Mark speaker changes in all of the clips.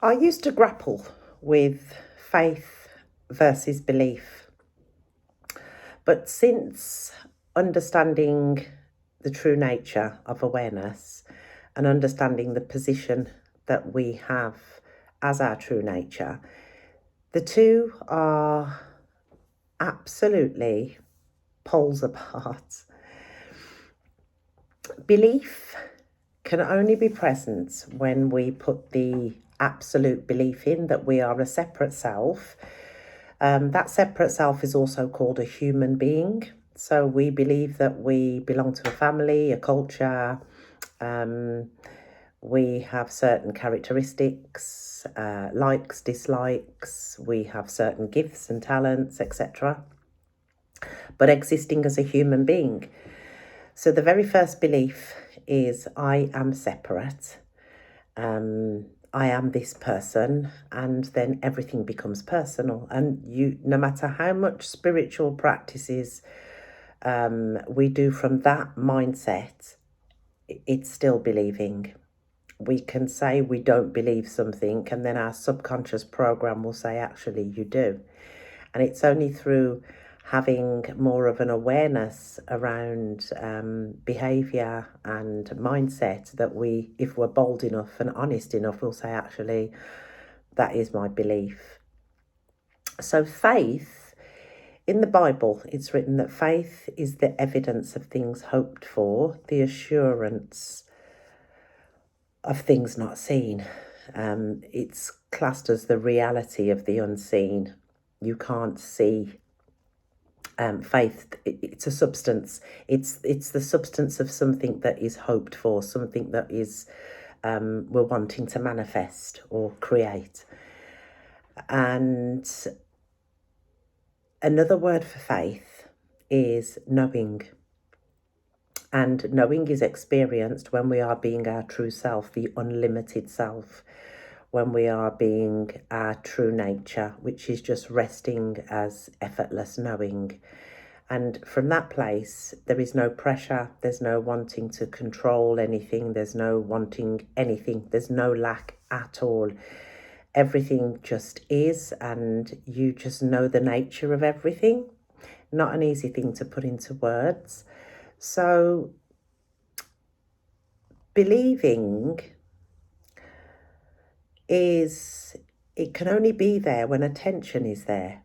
Speaker 1: I used to grapple with faith versus belief, but since understanding the true nature of awareness and understanding the position that we have as our true nature, the two are absolutely poles apart. Belief can only be present when we put the absolute belief in that we are a separate self. That separate self is also called a human being. So we believe that we belong to a family, a culture. We have certain characteristics, likes, dislikes. We have certain gifts and talents, etc. But existing as a human being. So the very first belief is I am separate. I am this person, and then everything becomes personal. And no matter how much spiritual practices we do from that mindset, it's still believing. We can say we don't believe something, and then our subconscious program will say, actually, you do. And it's only through having more of an awareness around behaviour and mindset that we, if we're bold enough and honest enough, we'll say, actually, that is my belief. So faith, in the Bible, it's written that faith is the evidence of things hoped for, the assurance of things not seen. It's classed as the reality of the unseen. You can't see faith. It's a substance. It's the substance of something that is hoped for, something that is we're wanting to manifest or create. And another word for faith is knowing. And knowing is experienced when we are being our true self, the unlimited self, when we are being our true nature, which is just resting as effortless knowing. And from that place, there is no pressure, there's no wanting to control anything, there's no wanting anything, there's no lack at all. Everything just is, and you just know the nature of everything. Not an easy thing to put into words. So, believing it can only be there when attention is there.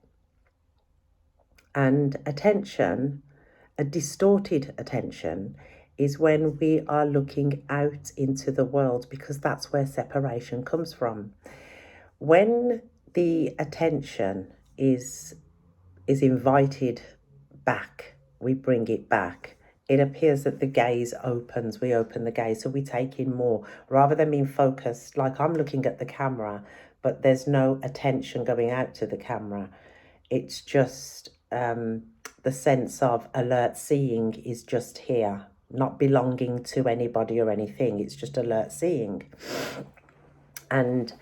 Speaker 1: And attention, a distorted attention, is when we are looking out into the world, because that's where separation comes from. When the attention is invited back, we bring it back. It appears that the gaze opens, we open the gaze, so we take in more, rather than being focused, like I'm looking at the camera, but there's no attention going out to the camera. It's just the sense of alert seeing is just here, not belonging to anybody or anything. It's just alert seeing. And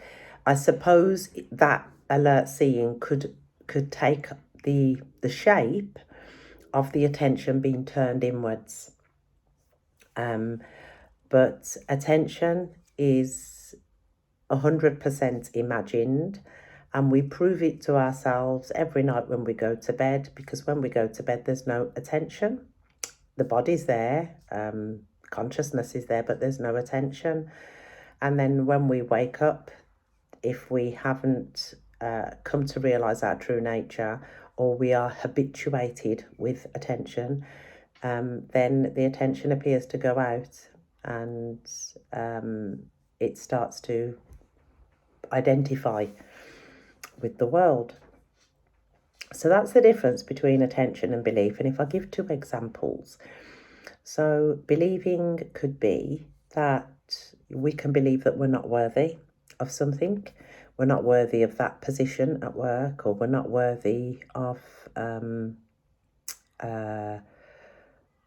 Speaker 1: I suppose that alert seeing could take the shape of the attention being turned inwards. But attention is 100% imagined, and we prove it to ourselves every night when we go to bed, because when we go to bed, there's no attention. The body's there, consciousness is there, but there's no attention. And then when we wake up, if we haven't come to realize our true nature, or we are habituated with attention, then the attention appears to go out, and it starts to identify with the world. So that's the difference between attention and belief. And if I give two examples, so believing could be that we can believe that we're not worthy of something. We're not worthy of that position at work, or we're not worthy of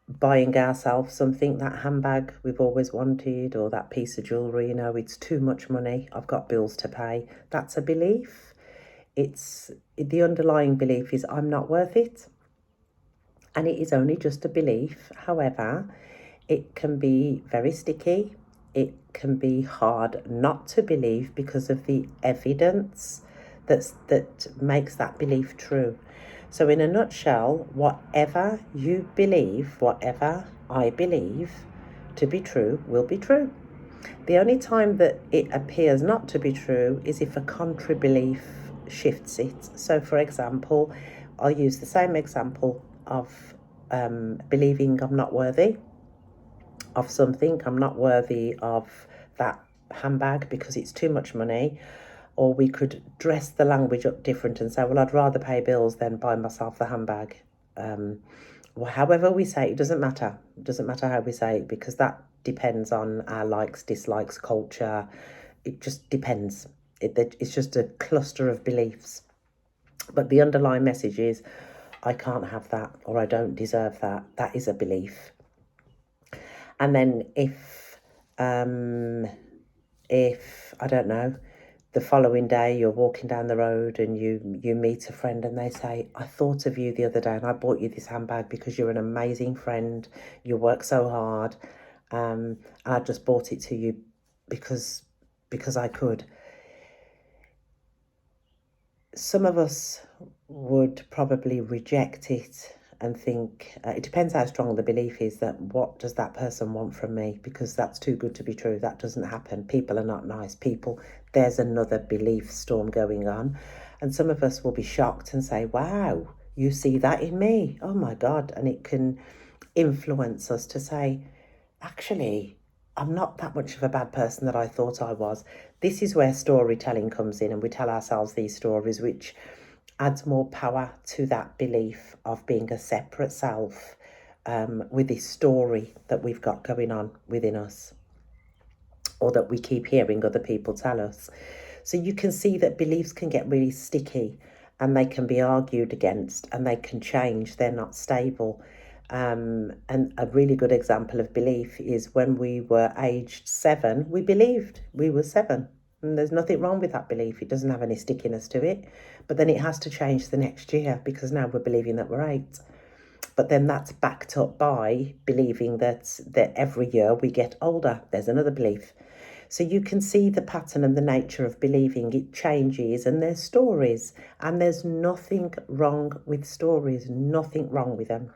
Speaker 1: buying ourselves something, that handbag we've always wanted, or that piece of jewellery, it's too much money, I've got bills to pay. That's a belief. It's the underlying belief is I'm not worth it. And it is only just a belief. However, it can be very sticky. it can be hard not to believe because of the evidence that makes that belief true. So in a nutshell, whatever you believe, whatever I believe to be true will be true. The only time that it appears not to be true is if a contrary belief shifts it. So for example, I'll use the same example of believing I'm not worthy of something. I'm not worthy of that handbag because it's too much money. Or we could dress the language up different and say, well, I'd rather pay bills than buy myself the handbag. However we say it, doesn't matter. It doesn't matter how we say it, because that depends on our likes, dislikes, culture. It just depends. It's just a cluster of beliefs. But the underlying message is, I can't have that, or I don't deserve that. That is a belief. And then if I don't know, the following day you're walking down the road and you meet a friend and they say, I thought of you the other day and I bought you this handbag because you're an amazing friend, you work so hard, and I just bought it to you because I could. Some of us would probably reject it and think, it depends how strong the belief is, that what does that person want from me, because that's too good to be true. That doesn't happen. People are not nice people. There's another belief storm going on. And some of us will be shocked and say, wow, you see that in me? Oh my God. And it can influence us to say, actually, I'm not that much of a bad person that I thought I was. This is where storytelling comes in, and we tell ourselves these stories, which adds more power to that belief of being a separate self, with this story that we've got going on within us, or that we keep hearing other people tell us. So you can see that beliefs can get really sticky, and they can be argued against, and they can change. They're not stable. And a really good example of belief is when we were aged 7, we believed we were 7. And there's nothing wrong with that belief. It doesn't have any stickiness to it. But then it has to change the next year, because now we're believing that we're 8. But then that's backed up by believing that every year we get older. There's another belief. So you can see the pattern and the nature of believing. It changes, and there's stories, and there's nothing wrong with stories, nothing wrong with them.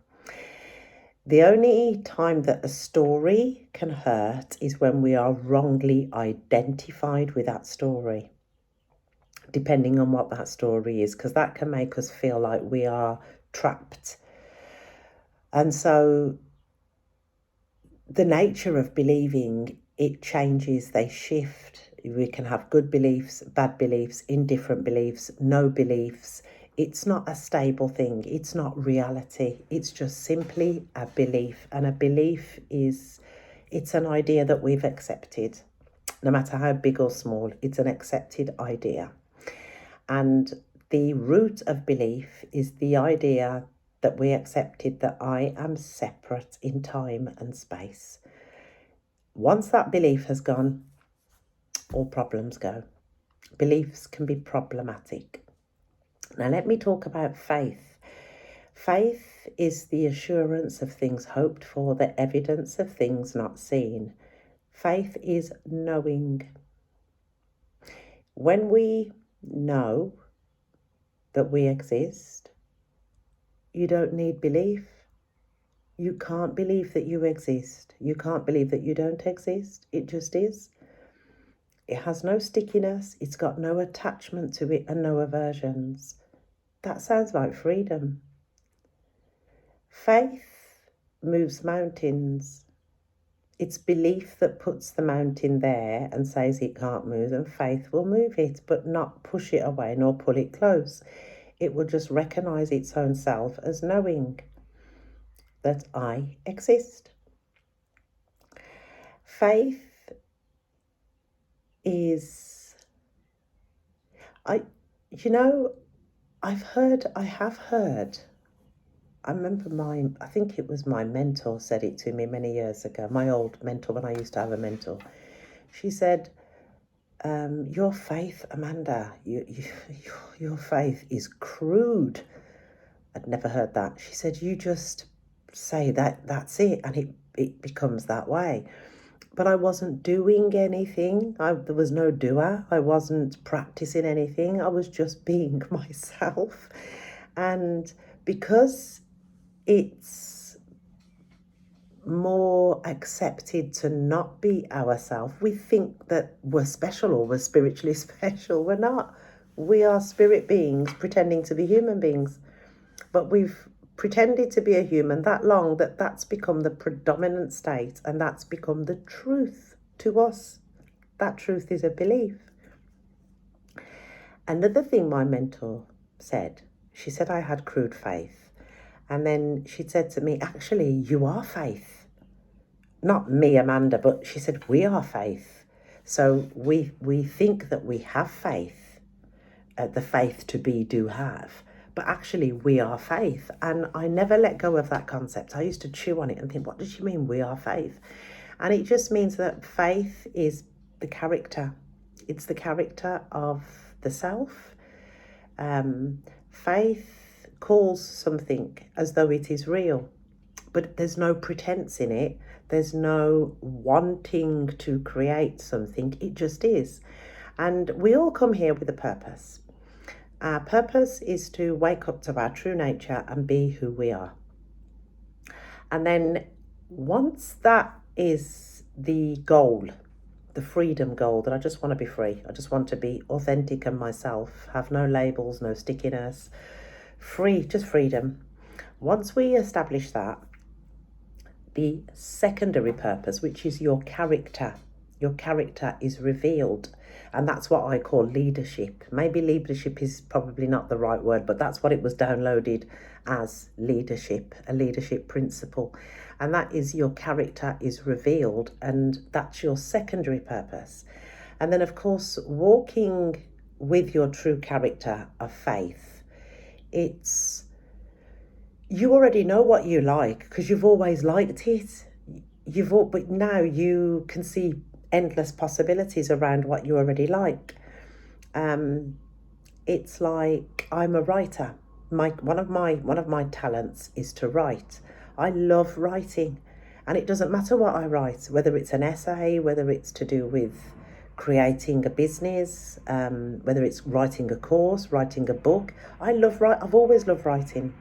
Speaker 1: The only time that a story can hurt is when we are wrongly identified with that story, depending on what that story is, because that can make us feel like we are trapped. And so the nature of believing, it changes, they shift. We can have good beliefs, bad beliefs, indifferent beliefs, no beliefs. It's not a stable thing. It's not reality. It's just simply a belief. And a belief it's an idea that we've accepted. No matter how big or small, it's an accepted idea. And the root of belief is the idea that we accepted that I am separate in time and space. Once that belief has gone, all problems go. Beliefs can be problematic. Now, let me talk about faith. Faith is the assurance of things hoped for, the evidence of things not seen. Faith is knowing. When we know that we exist, you don't need belief. You can't believe that you exist. You can't believe that you don't exist. It just is. It has no stickiness. It's got no attachment to it and no aversions. That sounds like freedom. Faith moves mountains. It's belief that puts the mountain there and says it can't move, and faith will move it, but not push it away nor pull it close. It will just recognize its own self as knowing that I exist. Faith is, I have heard, I remember I think it was my mentor said it to me many years ago, my old mentor, when I used to have a mentor. She said, your faith, Amanda, your faith is crude. I'd never heard that. She said, you just say that's it, and it becomes that way. but I wasn't doing anything. There was no doer. I wasn't practicing anything. I was just being myself. And because it's more accepted to not be ourselves, we think that we're special or we're spiritually special. We're not. We are spirit beings pretending to be human beings. But we've pretended to be a human that long that that's become the predominant state, and that's become the truth to us. That truth is a belief. Another thing my mentor said, she said I had crude faith. And then she said to me, actually, you are faith. Not me, Amanda, but she said, we are faith. So we think that we have faith, the faith to be, do, have. But actually, we are faith. And I never let go of that concept. I used to chew on it and think, what does she mean, we are faith? And it just means that faith is the character. It's the character of the self. Faith calls something as though it is real, but there's no pretense in it. There's no wanting to create something. It just is. And we all come here with a purpose. Our purpose is to wake up to our true nature and be who we are. And then once that is the goal, the freedom goal, that I just want to be free. I just want to be authentic and myself, have no labels, no stickiness, free, just freedom. Once we establish that, the secondary purpose, which is your character is revealed. And that's what I call leadership. Maybe leadership is probably not the right word, but that's what it was downloaded as, leadership, a leadership principle. And that is your character is revealed, and that's your secondary purpose. And then, of course, walking with your true character of faith, it's, you already know what you like because you've always liked it. But now you can see endless possibilities around what you already like. It's like, I'm a writer. One of my talents is to write. I love writing, and it doesn't matter what I write, whether it's an essay, whether it's to do with creating a business, whether it's writing a course, writing a book. I've always loved writing.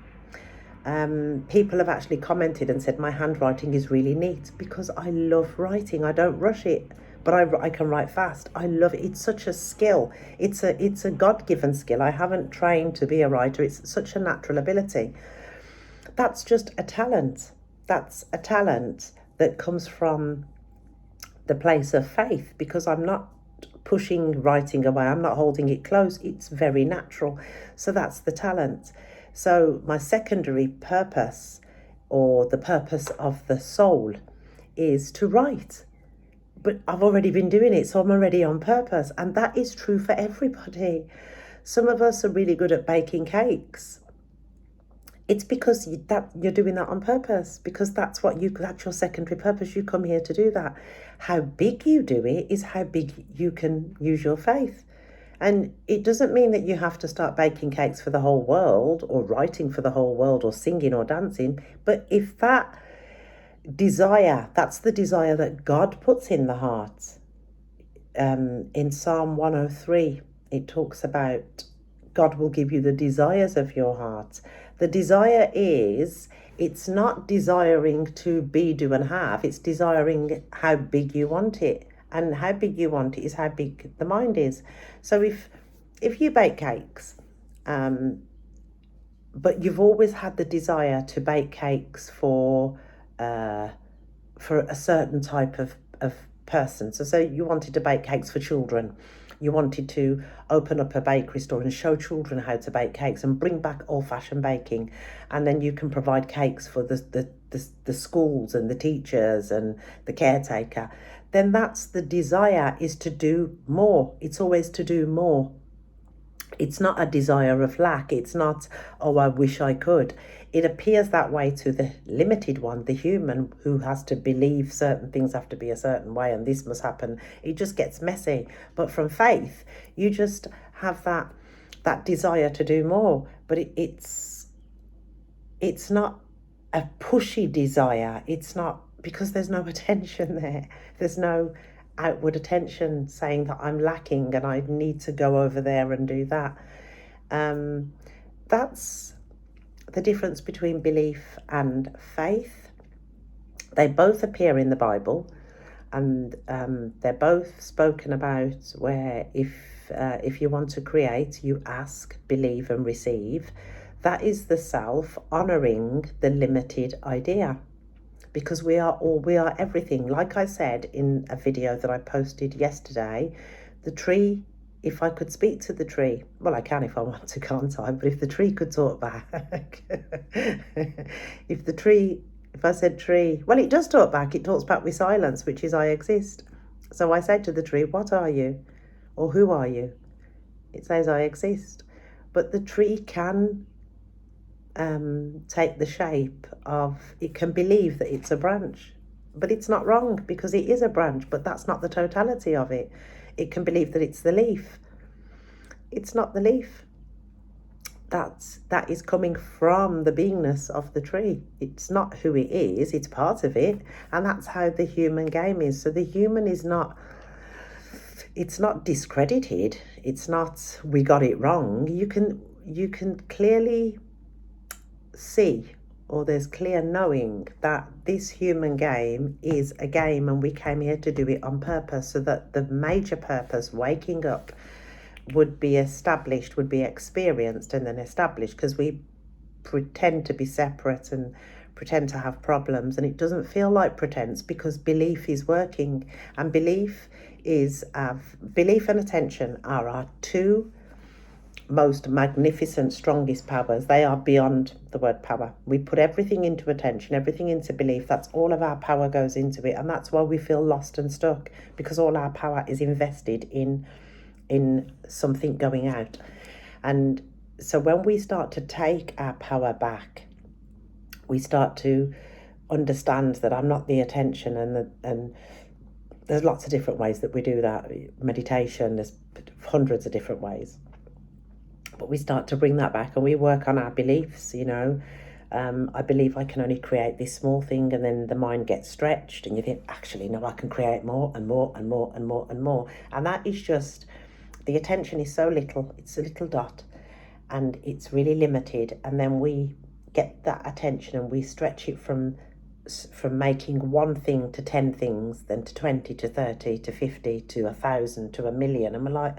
Speaker 1: People have actually commented and said my handwriting is really neat because I love writing. I don't rush it, but I can write fast. I love it. It's such a skill. It's a God-given skill. I haven't trained to be a writer. It's such a natural ability. That's just a talent. That's a talent that comes from the place of faith, because I'm not pushing writing away. I'm not holding it close. It's very natural. So that's the talent. So my secondary purpose, or the purpose of the soul, is to write. But I've already been doing it, so I'm already on purpose. And that is true for everybody. Some of us are really good at baking cakes. It's because you're doing that on purpose, because that's your secondary purpose. You come here to do that. How big you do it is how big you can use your faith. And it doesn't mean that you have to start baking cakes for the whole world, or writing for the whole world, or singing or dancing. But if that desire, that's the desire that God puts in the heart. In Psalm 103, it talks about God will give you the desires of your heart. The desire is, it's not desiring to be, do, and have. It's desiring how big you want it. And how big you want it is how big the mind is. So if you bake cakes, but you've always had the desire to bake cakes for a certain type of person. So you wanted to bake cakes for children. You wanted to open up a bakery store and show children how to bake cakes and bring back old-fashioned baking. And then you can provide cakes for the schools and the teachers and the caretaker. Then that's the desire, is to do more. It's always to do more. It's not a desire of lack. It's not, oh, I wish I could. It appears that way to the limited one, the human, who has to believe certain things have to be a certain way and this must happen. It just gets messy. But from faith, you just have that desire to do more. But it's not a pushy desire. It's not because there's no attention there. There's no outward attention saying that I'm lacking and I need to go over there and do that. That's the difference between belief and faith. They both appear in the Bible, and they're both spoken about where if you want to create, you ask, believe and receive. That is the self honouring the limited idea, because we are everything. Like I said in a video that I posted yesterday, the tree, if I could speak to the tree, well, I can if I want to, can't I? But if the tree could talk back, if I said tree, well, it does talk back. It talks back with silence, which is I exist. So I said to the tree, what are you? Or who are you? It says I exist. But the tree can take the shape of, it can believe that it's a branch, but it's not wrong, because it is a branch, but that's not the totality of it. It can believe that it's the leaf. It's not the leaf. That is coming from the beingness of the tree. It's not who it is, it's part of it. And that's how the human game is. So the human is not, it's not discredited. It's not, we got it wrong. You can clearly see, or there's clear knowing that this human game is a game, and we came here to do it on purpose, so that the major purpose, waking up, would be established, would be experienced and then established, because we pretend to be separate and pretend to have problems, and it doesn't feel like pretense, because belief is working. And belief and attention are our two most magnificent, strongest powers. They are beyond the word power. We put everything into attention, everything into belief. That's all of our power goes into it. And that's why we feel lost and stuck, because all our power is invested in something going out. And so when we start to take our power back, we start to understand that I'm not the attention, and there's lots of different ways that we do that. Meditation, there's hundreds of different ways. But we start to bring that back, and we work on our beliefs, I believe I can only create this small thing, and then the mind gets stretched and you think, actually, no, I can create more and more and more and more and more. And that is just, the attention is so little, it's a little dot, and it's really limited. And then we get that attention and we stretch it from making one thing to 10 things, then to 20, to 30, to 50, to 1,000, to 1,000,000. And we're like,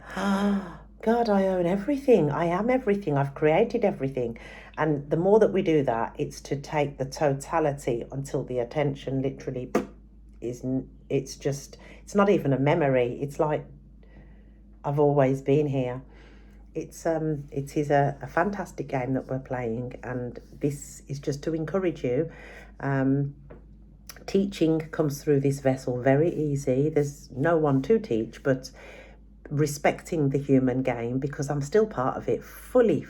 Speaker 1: God, I own everything. I am everything. I've created everything. And the more that we do that, it's to take the totality until the attention literally it's not even a memory. It's like, I've always been here. It is a fantastic game that we're playing, and this is just to encourage you. Teaching comes through this vessel very easy. There's no one to teach, but respecting the human game, because I'm still part of it, fully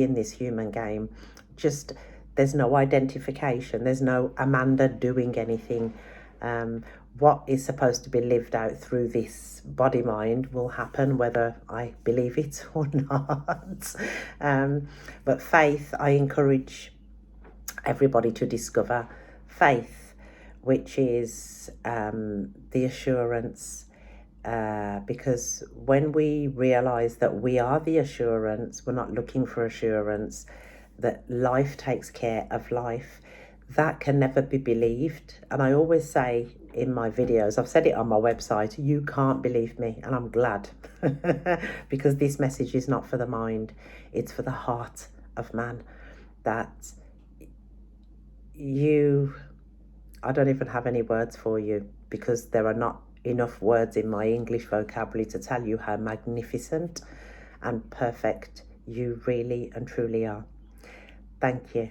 Speaker 1: in this human game. Just, there's no identification, there's no Amanda doing anything. What is supposed to be lived out through this body mind will happen, whether I believe it or not. But faith, I encourage everybody to discover faith, which is the assurance. Because when we realize that we are the assurance, we're not looking for assurance, that life takes care of life, that can never be believed. And I always say in my videos, I've said it on my website, you can't believe me, and I'm glad because this message is not for the mind, it's for the heart of man. That I don't even have any words for you, because there are not enough words in my English vocabulary to tell you how magnificent and perfect you really and truly are. Thank you.